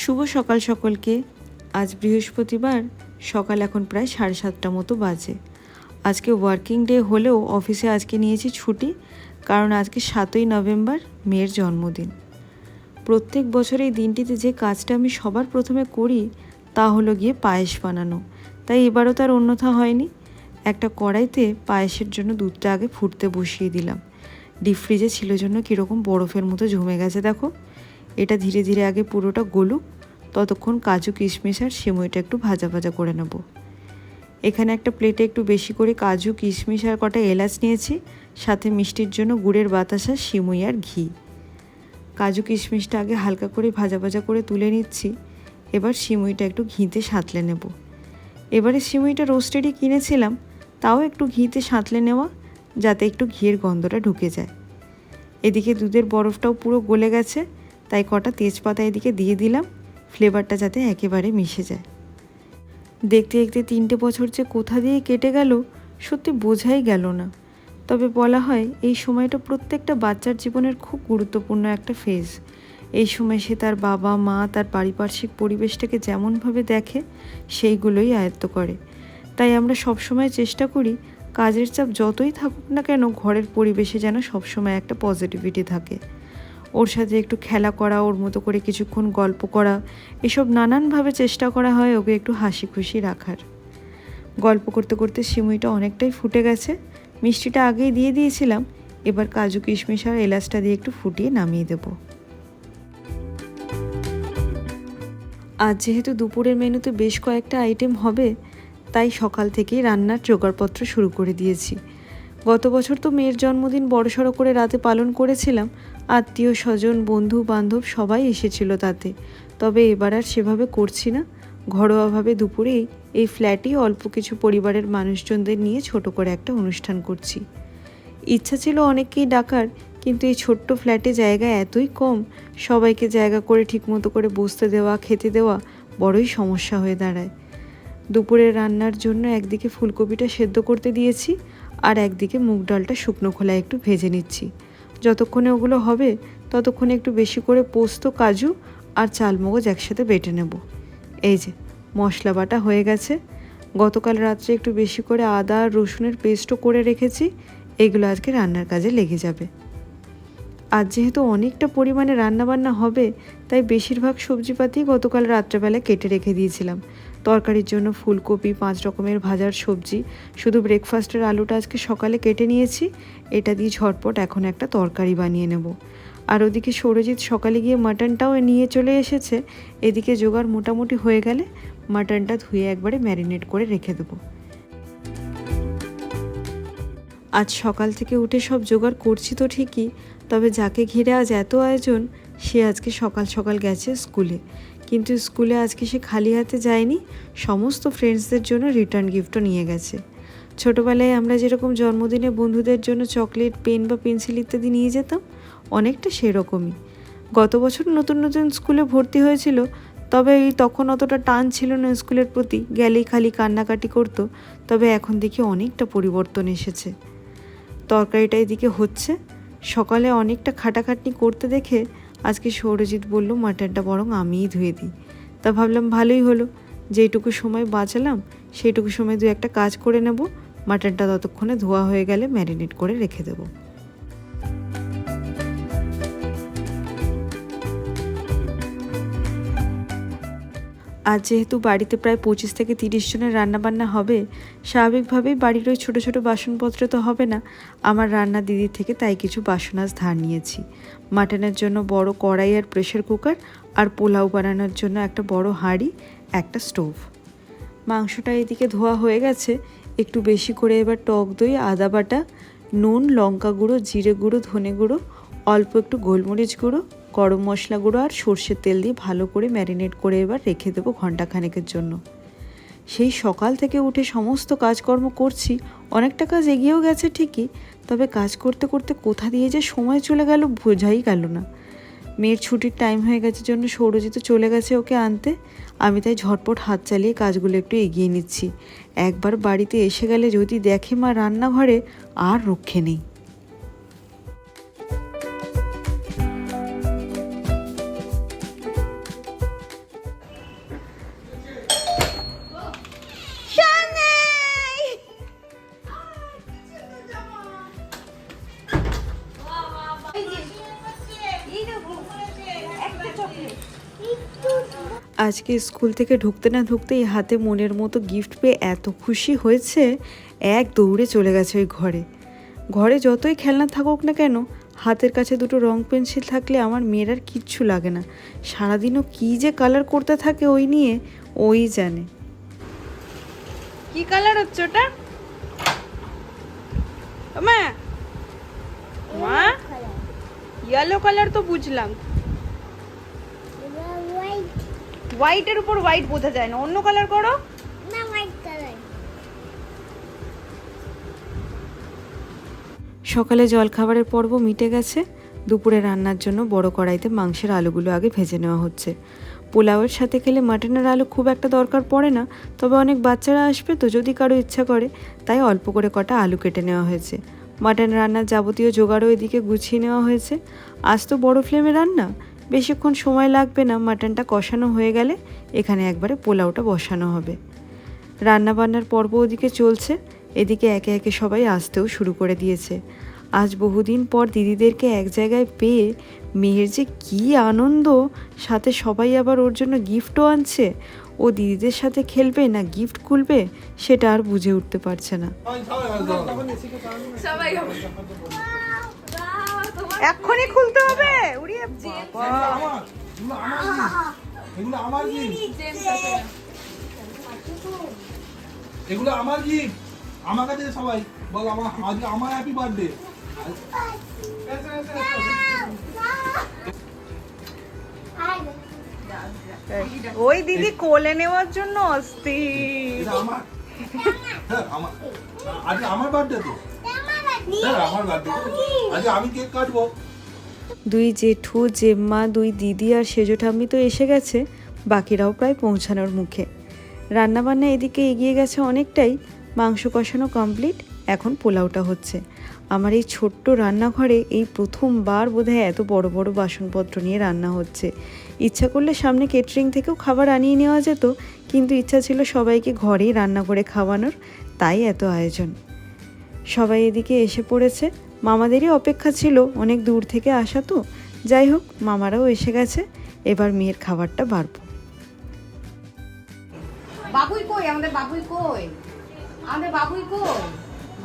শুভ সকাল সকলকে। আজ বৃহস্পতিবার, সকাল এখন প্রায় 7:30 মতো বাজে। আজকে ওয়ার্কিং ডে হলেও অফিসে আজকে নিয়েছি ছুটি, কারণ আজকে 7ই নভেম্বর, মেয়ের জন্মদিন। প্রত্যেক বছর এই দিনটিতে যে কাজটা আমি সবার প্রথমে করি তা হলো গিয়ে পায়েস বানানো। তাই এবারও তার অন্যথা হয়নি। একটা কড়াইতে পায়েসের জন্য দুধটা আগে ফুটতে বসিয়ে দিলাম। ডিপ ফ্রিজে ছিল জন্য কীরকম বরফের মতো জমে গেছে দেখো। এটা ধীরে ধীরে আগে পুরোটা গলুক, ততক্ষণ কাজু কিশমিশ আর সিমইটা একটু ভাজা ভাজা করে নেব। এখানে একটা প্লেটে একটু বেশি করে কাজু কিশমিশ আর কটা এলাচ নিয়েছি, সাথে মিষ্টির জন্য গুড়ের বাতাসা, সিমই আর ঘি। কাজু কিশমিশটা আগে হালকা করে ভাজা ভাজা করে তুলে নিচ্ছি। এবার সিমইটা একটু ঘিতে সাঁতলে নেব। এবারে সিমইটা রোস্টেডই কিনেছিলাম, তাও একটু ঘিতে সাঁতলে নেওয়া, যাতে একটু ঘিয়ের গন্ধটা ঢুকে যায়। এদিকে দুধের বরফটাও পুরো গলে গেছে, তাই কটা তেজপাতা এদিকে দিয়ে দিলাম, ফ্লেভারটা যাতে একেবারে মিশে যায়। দেখতে দেখতে 3টে বছর যে কোথা দিয়ে কেটে গেল সত্যি বোঝাই গেল না। তবে বলা হয় এই সময়টা প্রত্যেকটা বাচ্চার জীবনের খুব গুরুত্বপূর্ণ একটা ফেজ। এই সময় সে তার বাবা মা, তার পারিপার্শ্বিক পরিবেশটাকে যেমনভাবে দেখে সেইগুলোই আয়ত্ত করে। তাই আমরা সবসময় চেষ্টা করি কাজের চাপ যতই থাকুক না কেন, ঘরের পরিবেশে যেন সবসময় একটা পজিটিভিটি থাকে। ওর সাথে একটু খেলা করা, ওর মতো করে কিছুক্ষণ গল্প করা, এসব নানানভাবে চেষ্টা করা হয় ওকে একটু হাসি খুশি রাখার। গল্প করতে করতে সিমইটা অনেকটাই ফুটে গেছে। মিষ্টিটা আগেই দিয়ে দিয়েছিলাম, এবার কাজু কিশমিশ আর এলাচটা দিয়ে একটু ফুটিয়ে নামিয়ে দেব। আজ যেহেতু দুপুরের মেনুতে বেশ কয়েকটা আইটেম হবে, তাই সকাল থেকেই রান্নার জোগাড়পত্র শুরু করে দিয়েছি। গত বছর তো মেয়ের জন্মদিন বড়সড় করে রাতে পালন করেছিলাম, আত্মীয় স্বজন বন্ধু বান্ধব সবাই এসেছিল তাতে। তবে এবার আর সেভাবে করছি না, ঘরোয়াভাবে দুপুরেই এই ফ্ল্যাটেই অল্প কিছু পরিবারের মানুষজনদের নিয়ে ছোট করে একটা অনুষ্ঠান করছি। ইচ্ছা ছিল অনেককেই ডাকার, কিন্তু এই ছোট্ট ফ্ল্যাটে জায়গা এতই কম, সবাইকে জায়গা করে ঠিকমতো করে বসতে দেওয়া, খেতে দেওয়া বড়ই সমস্যা হয়ে দাঁড়ায়। দুপুরের রান্নার জন্য একদিকে ফুলকপিটা সেদ্ধ করতে দিয়েছি, আর একদিকে মুগ ডালটা শুকনো খোলায় একটু ভেজে নিচ্ছি। যতক্ষণে ওগুলো হবে ততক্ষণে একটু বেশি করে পোস্ত, কাজু আর চালমগজ একসাথে বেটে নেব। এই যে মশলা বাটা হয়ে গেছে। গতকাল রাত্রে একটু বেশি করে আদা আর রসুনের পেস্টও করে রেখেছি, এগুলো আজকে রান্নার কাজে লেগে যাবে। আজ যেহেতু অনেকটা পরিমাণে রান্নাবান্না হবে, তাই বেশিরভাগ সবজিপাতি গতকাল রাত্রেবেলা কেটে রেখে দিয়েছিলাম। তরকারির জন্য ফুলকপি, 5 রকমের ভাজার সবজি, শুধু ব্রেকফাস্টের আলুটা আজকে সকালে কেটে নিয়েছি। এটা দিয়ে ঝটপট এখন একটা তরকারি বানিয়ে নেব। আর ওদিকে সৌরজিৎ সকালে গিয়ে মাটনটাও নিয়ে চলে এসেছে। এদিকে জোগাড় মোটামুটি হয়ে গেলে মাটনটা ধুয়ে একবারে ম্যারিনেট করে রেখে দেবো। আজ সকাল থেকে উঠে সব জোগাড় করছি তো ঠিকই, তবে যাকে ঘিরে আজ এত আয়োজন সে আজকে সকাল সকাল গেছে স্কুলে। কিন্তু স্কুলে আজকে সে খালি হাতে যায়নি, সমস্ত ফ্রেন্ডসদের জন্য রিটার্ন গিফটও নিয়ে গেছে। ছোটোবেলায় আমরা যেরকম জন্মদিনে বন্ধুদের জন্য চকলেট, পেন বা পেন্সিল ইত্যাদি নিয়ে যেতাম, অনেকটা সেরকমই। গত বছর নতুন নতুন স্কুলে ভর্তি হয়েছিল, তবে তখন অতটা টান ছিল না স্কুলের প্রতি, গেলেই খালি কান্নাকাটি করতো। তবে এখন দেখি অনেকটা পরিবর্তন এসেছে। তরকারিটা এদিকে হচ্ছে। সকালে অনেকটা খাটাখাটনি করতে দেখে আজকে সৌরজিৎ বলল মাটনটা বরং আমিই ধুয়ে দিই। তা ভাবলাম ভালোই হলো, যেইটুকু সময় বাঁচালাম সেইটুকু সময় 2-1টা কাজ করে নেব। মাটনটা ততক্ষণে ধোয়া হয়ে গেলে ম্যারিনেট করে রেখে দেবো। আজ যেহেতু বাড়িতে প্রায় 25 থেকে 30 জনের রান্নাবান্না হবে, স্বাভাবিকভাবেই বাড়ির ওই ছোটো ছোটো বাসনপত্র তো হবে না। আমার রান্না দিদির থেকে তাই কিছু বাসন আজ ধার নিয়েছি। মাটনের জন্য বড় কড়াই আর প্রেশার কুকার, আর পোলাও বানানোর জন্য একটা বড় হাঁড়ি, একটা স্টোভ। মাংসটা এদিকে ধোয়া হয়ে গেছে। একটু বেশি করে এবার টক দই, আদা বাটা, নুন, লঙ্কা গুঁড়ো, জিরে গুঁড়ো, ধনে গুঁড়ো, অল্প একটু গোলমরিচ গুঁড়ো, গরম মশলা গুঁড়ো আর সর্ষের তেল দিয়ে ভালো করে ম্যারিনেট করে এবার রেখে দেবো ঘন্টাখানেকের জন্য। সেই সকাল থেকে উঠে সমস্ত কাজকর্ম করছি, অনেকটা কাজ এগিয়েও গেছে ঠিকই, তবে কাজ করতে করতে কোথা দিয়ে যে সময় চলে গেল বোঝাই গেল না। মেয়ের ছুটির টাইম হয়ে গেছে জন্য সৌরজিৎ চলে গেছে ওকে আনতে। আমি তাই ঝটপট হাত চালিয়ে কাজগুলো একটু এগিয়ে নিচ্ছি। একবার বাড়িতে এসে গেলে যদি দেখে মা রান্নাঘরে, আর রক্ষে নেই। আজকে স্কুল থেকে ঢুকতে না ঢুকতেই হাতে মনের মতো গিফট পেয়ে এত খুশি হয়েছে, এক দৌড়ে চলে গেছে ওই ঘরে। ঘরে যতই খেলনা থাকুক না কেন, হাতের কাছে দুটো রং পেন্সিল থাকলে আমার মেয়ের আর কিচ্ছু লাগে না। সারাদিনও কী যে কালার করতে থাকে ওই নিয়ে, ওই জানে। কি কালার হচ্ছে ওটা মা? মা ইয়েলো কালার তো বুঝলাম, হোয়াইটের উপর হোয়াইট বোঝা যায় না, অন্য কালার করো না। White colour. সকালে জলখাবারের পর্ব মিটে গেছে। দুপুরে রান্নার জন্য বড় কড়াইতে মাংসের আলুগুলো আগে ভেজে নেওয়া হচ্ছে। পোলাওয়ের সাথে খেলে মাটনের আলু খুব একটা দরকার পড়ে না, তবে অনেক বাচ্চারা আসবে তো যদি কারো ইচ্ছা করে, তাই অল্প করে কটা আলু কেটে নেওয়া হয়েছে। মাটন রান্নার যাবতীয় জোগাড়ও এদিকে গুছিয়ে নেওয়া হয়েছে। আজ তো বড় ফ্লেমে রান্না, বেশিক্ষণ সময় লাগবে না। মাটনটা কষানো হয়ে গেলে এখানে একবারে পোলাওটা বসানো হবে। রান্নাবান্নার পর্ব ওদিকে চলছে, এদিকে একে একে সবাই আসতেও শুরু করে দিয়েছে। আজ বহুদিন পর দিদিদেরকে এক জায়গায় পেয়ে মেয়ের যে কী আনন্দ, সাথে সবাই আবার ওর জন্য গিফটও আনছে। ও দিদিদের সাথে খেলবে না গিফট খুলবে সেটা আর বুঝে উঠতে পারছে না। এক্ষুনি খুলতে হবে। এগুলো আমার গিফট, আমার কাছে সবাই বল আমার হ্যাপি বার্থডে। ওই দিদি কোলে নেওয়ার জন্য অস্থির। আমার বার্থডে তো, আমার বার্থডে আজ আমি কেক কাটবো। দুই জেঠু, জেম্মা, দুই দিদি আর সেজো ঠাম্মি তো এসে গেছে, বাকিরাও প্রায় পৌঁছানোর মুখে। রান্নাবান্না এদিকে এগিয়ে গেছে অনেকটাই। মাংস কষানো কমপ্লিট, এখন পোলাওটা হচ্ছে। আমার এই ছোট্ট রান্নাঘরে এই প্রথমবার বোধহয় এত বড় বড় বাসনপত্র নিয়ে রান্না হচ্ছে। ইচ্ছা করলে সামনে কেটারিং থেকেও খাবার আনিয়ে নেওয়া যেত, কিন্তু ইচ্ছা ছিল সবাইকে ঘরেই রান্না করে খাওয়ানোর, তাই এত আয়োজন। সবাই এদিকে এসে পড়েছে। মামাদেরই অপেক্ষা ছিল, অনেক দূর থেকে আসা তো। যাই হোক, মামারাও এসে গেছে। এবার মেয়ের খাবারটা বাড়বো। বাবুই কই? আমাদের বাবুই কই? আমাদের বাবুই কই?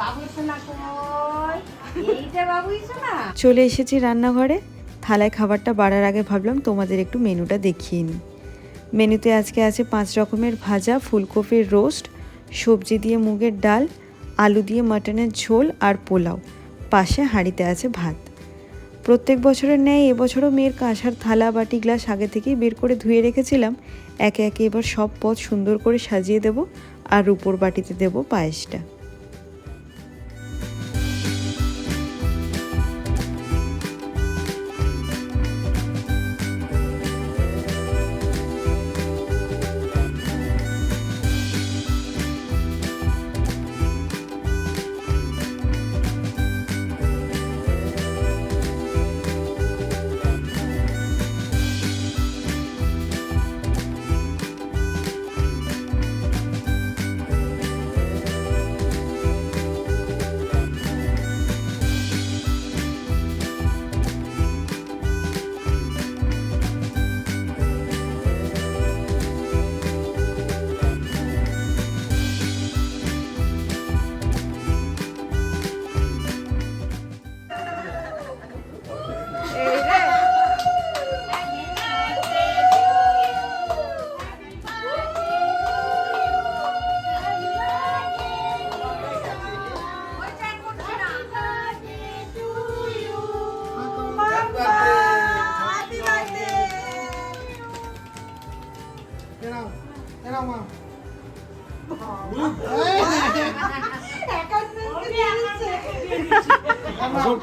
বাবুই সোনা কই? এইটা বাবুই সোনা। চলে এসেছি রান্নাঘরে। থালায় খাবারটা বাড়ার আগে ভাবলাম তোমাদের একটু মেনুটা দেখিয়ে নিই। মেনুতে আজকে আছে 5 রকমের ভাজা, ফুলকপির রোস্ট, সবজি দিয়ে মুগের ডাল, আলু দিয়ে মাটনের ঝোল আর পোলাও। পাশে হাঁড়িতে আছে ভাত। প্রত্যেক বছরের ন্যায় এবছরও মেয়ের কাঁসার থালা, বাটি, গ্লাস আগে থেকেই বের করে ধুয়ে রেখেছিলাম। একে একে এবার সব পদ সুন্দর করে সাজিয়ে দেব, আর উপর বাটিতে দেব পায়েসটা।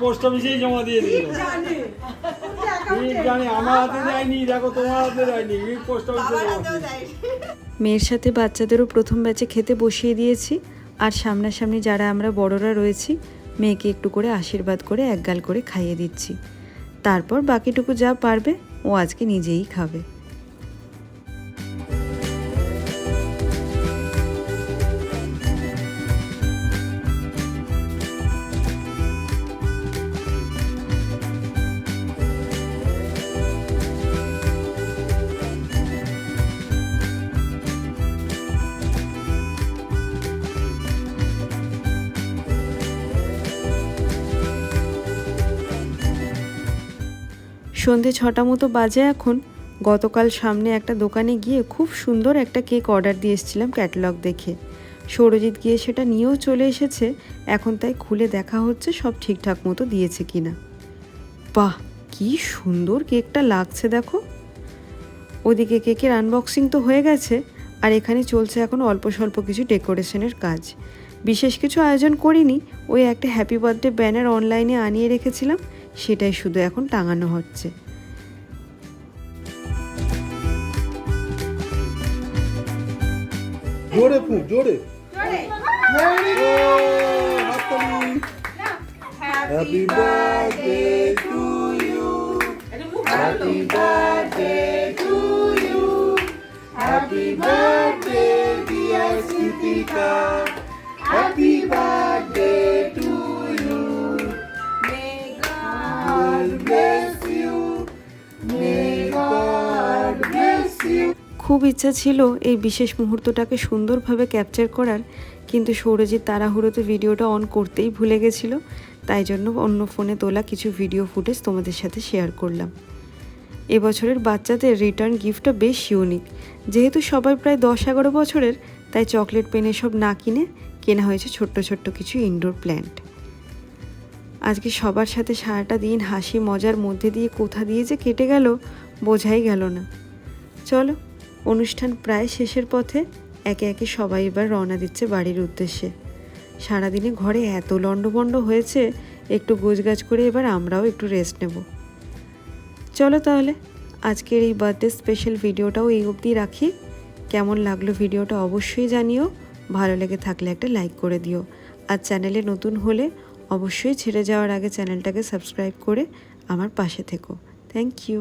পোস্ট অফিসে জমা দিয়ে দিল। জানি আমার হাতে দেয়নি, দেখো তোমার হাতে দেয়নি, পোস্ট অফিসে। মেয়ের সাথে বাচ্চাদেরও প্রথম ব্যাচে খেতে বসিয়ে দিয়েছি। আর সামনাসামনি যারা আমরা বড়রা রয়েছি, মেয়েকে একটু করে আশীর্বাদ করে একগাল করে খাইয়ে দিচ্ছি। তারপর বাকিটুকু যা পারবে ও আজকে নিজেই খাবে। সন্ধে 6টা মতো বাজে এখন। গতকাল সামনে একটা দোকানে গিয়ে খুব সুন্দর একটা কেক অর্ডার দিয়ে এসেছিলাম ক্যাটালগ দেখে। সৌরজিৎ গিয়ে সেটা নিয়েও চলে এসেছে। এখন তাই খুলে দেখা হচ্ছে সব ঠিকঠাক মতো দিয়েছে কিনা। বাহ, কি সুন্দর কেকটা লাগছে দেখো। ওদিকে কেকের আনবক্সিং তো হয়ে গেছে, আর এখানে চলছে এখন অল্প স্বল্প কিছু ডেকোরেশনের কাজ। বিশেষ কিছু আয়োজন করিনি, ওই একটা হ্যাপি বার্থডে ব্যানার অনলাইনে আনিয়ে রেখেছিলাম, সেটাই শুধু এখন টাঙানো হচ্ছে। জোরে ফুক, জোরে। Happy birthday to you, happy birthday to you, happy birthday dear Smritika, happy birthday to you, may God bless you, may God bless you. খুব ইচ্ছা ছিল এই বিশেষ মুহূর্তটাকে সুন্দরভাবে ক্যাপচার করার, কিন্তু সৌরজিৎ তাড়াহুড়োতে ভিডিওটা অন করতেই ভুলে গেছিল। তাই জন্য অন্য ফোনে তোলা কিছু ভিডিও ফুটেজ তোমাদের সাথে শেয়ার করলাম। এবছরের বাচ্চাদের রিটার্ন গিফটটা বেশ ইউনিক। যেহেতু সবাই প্রায় 10-11 বছরের, তাই চকলেট পেন এসব না কিনে কেনা হয়েছে ছোট্ট ছোট্ট কিছু ইনডোর প্ল্যান্ট। আজকে সবার সাথে সারাটা দিন হাসি মজার মধ্যে দিয়ে কোথা দিয়ে যে কেটে গেল বোঝাই গেল না। চলো, অনুষ্ঠান প্রায় শেষের পথে। একে একে সবাই এবার রওনা দিচ্ছে বাড়ির উদ্দেশ্যে। সারাদিনে ঘরে এত লণ্ডভণ্ড হয়েছে, একটু গোছগাছ করে এবার আমরাও একটু রেস্ট নেব। চলো তাহলে আজকের এই বার্থডে স্পেশাল ভিডিওটাও এই অবধি রাখি। কেমন লাগলো ভিডিওটা অবশ্যই জানিও। ভালো লেগে থাকলে একটা লাইক করে দিও। আর চ্যানেলে নতুন হলে অবশ্যই ছেড়ে যাওয়ার আগে চ্যানেলটাকে সাবস্ক্রাইব করে আমার পাশে থেকো। Thank you.